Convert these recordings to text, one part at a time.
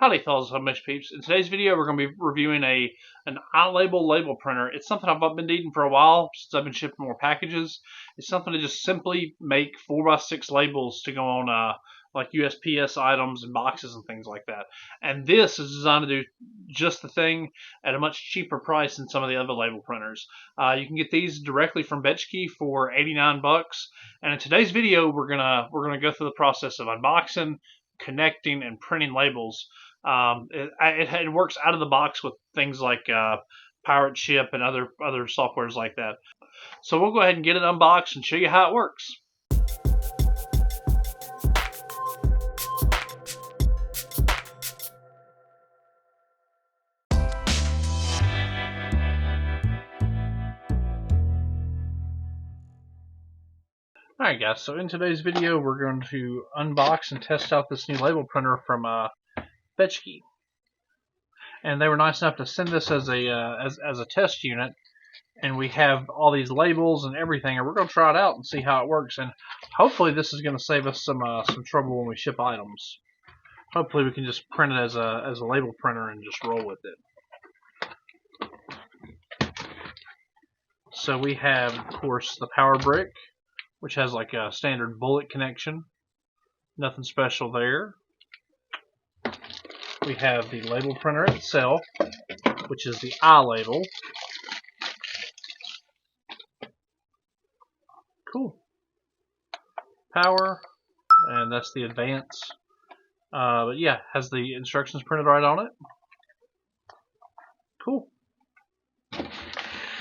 Howdy fellas, how much peeps. In today's video we're going to be reviewing an ilabel label printer. It's something I've been needing for a while since I've been shipping more packages. It's something to just simply make 4x6 labels to go on like USPS items and boxes and things like that. And this is designed to do just the thing at a much cheaper price than some of the other label printers. You can get these directly from Betckey for 89 bucks. And in today's video we're gonna go through the process of unboxing, connecting, and printing labels. It works out of the box with things like Pirate Ship and other softwares like that. So we'll go ahead and get it unboxed and show you how it works. Alright guys, so in today's video we're going to unbox and test out this new label printer from Betckey. And they were nice enough to send this as a test unit, and we have all these labels and everything, and we're going to try it out and see how it works. And hopefully this is going to save us some trouble when we ship items. Hopefully we can just print it as a label printer and just roll with it. So we have, of course, the power brick, which has like a standard bullet connection. Nothing special there. We have the label printer itself, which is the ilabel. Cool. Power, and that's the advance. But yeah, has the instructions printed right on it. Cool.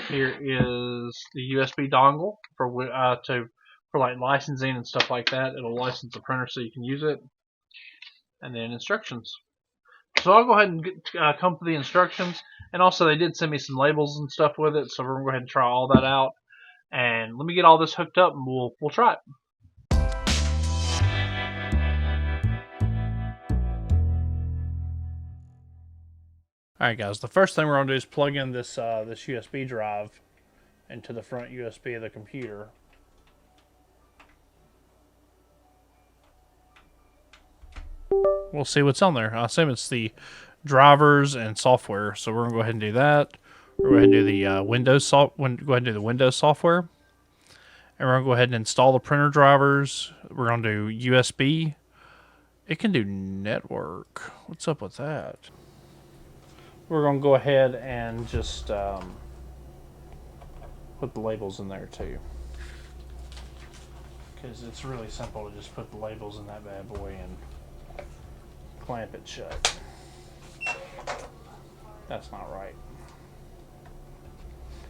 Here is the USB dongle for like licensing and stuff like that. It'll license the printer so you can use it. And then instructions. So I'll go ahead and come to the instructions, and also they did send me some labels and stuff with it, so we're going to go ahead and try all that out. And let me get all this hooked up and we'll try it. Alright guys, the first thing we're going to do is plug in this USB drive into the front USB of the computer. We'll see what's on there. I assume it's the drivers and software, so we're gonna go ahead and do that. We're going to do the Windows software, and we're gonna go ahead and install the printer drivers. We're gonna do USB. It can do network. What's up with that? We're gonna go ahead and just put the labels in there too, because it's really simple to just put the labels in that bad boy and clamp it shut. That's not right.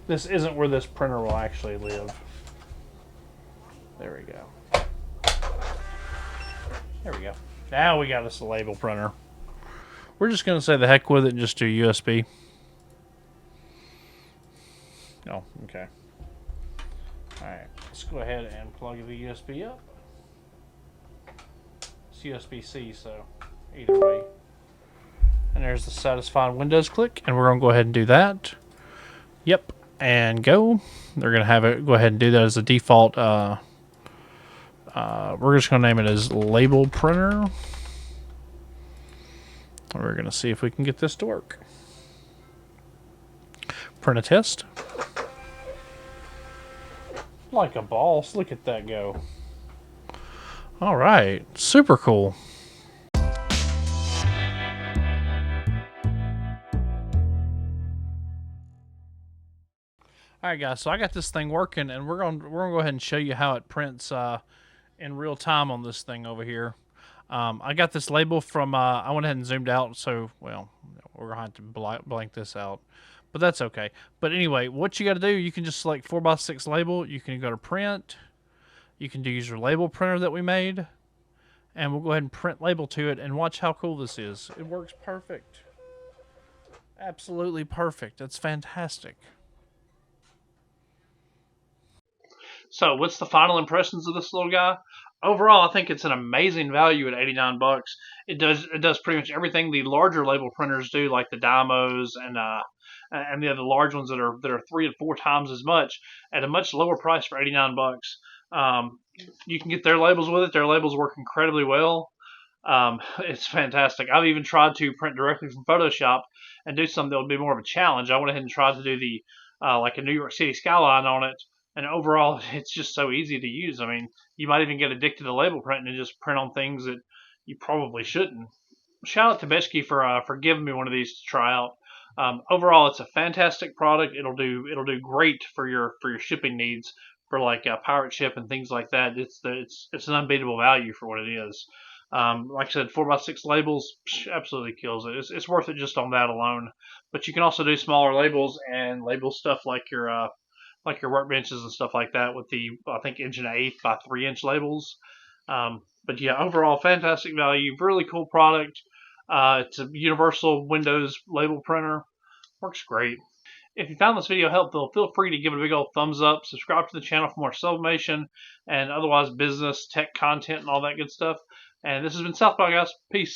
This isn't where this printer will actually live. There we go. There we go. Now we got us a label printer. We're just going to say the heck with it and just do USB. Oh, okay. Alright, let's go ahead and plug the USB up. It's USB-C, so either way. And there's the satisfied Windows click, and we're going to go ahead and do that. Yep, and go. They're going to have it go ahead and do that as a default. We're just going to name it as label printer. We're going to see if we can get this to work. Print a test. Like a boss. Look at that go. All right, super cool. Alright guys, so I got this thing working, and we're gonna go ahead and show you how it prints in real time on this thing over here. I got this label from, I went ahead and zoomed out, so, well, we're gonna have to blank this out, but that's okay. But anyway, what you gotta do, you can just select 4x6 label, you can go to print, you can use your label printer that we made, and we'll go ahead and print label to it, and watch how cool this is. It works perfect. Absolutely perfect. That's fantastic. So what's the final impressions of this little guy? Overall, I think it's an amazing value at 89 bucks. It does pretty much everything the larger label printers do, like the DYMOs and the other large ones that are 3 to 4 times as much at a much lower price for 89 bucks. You can get their labels with it. Their labels work incredibly well. It's fantastic. I've even tried to print directly from Photoshop and do something that would be more of a challenge. I went ahead and tried to do the like a New York City skyline on it, and overall, it's just so easy to use. I mean, you might even get addicted to label printing and just print on things that you probably shouldn't. Shout out to Betckey for giving me one of these to try out. Overall, it's a fantastic product. It'll do great for your shipping needs for like pirate ship and things like that. It's an unbeatable value for what it is. Like I said, 4x6 labels absolutely kills it. It's worth it just on that alone. But you can also do smaller labels and label stuff like your workbenches and stuff like that with the I think 1/8 by 3" labels. But yeah, overall fantastic value, really cool product. It's a universal Windows label printer. Works great. If you found this video helpful, feel free to give it a big old thumbs up. Subscribe to the channel for more sublimation and otherwise business, tech content, and all that good stuff. And this has been Southpaw, guys. Peace.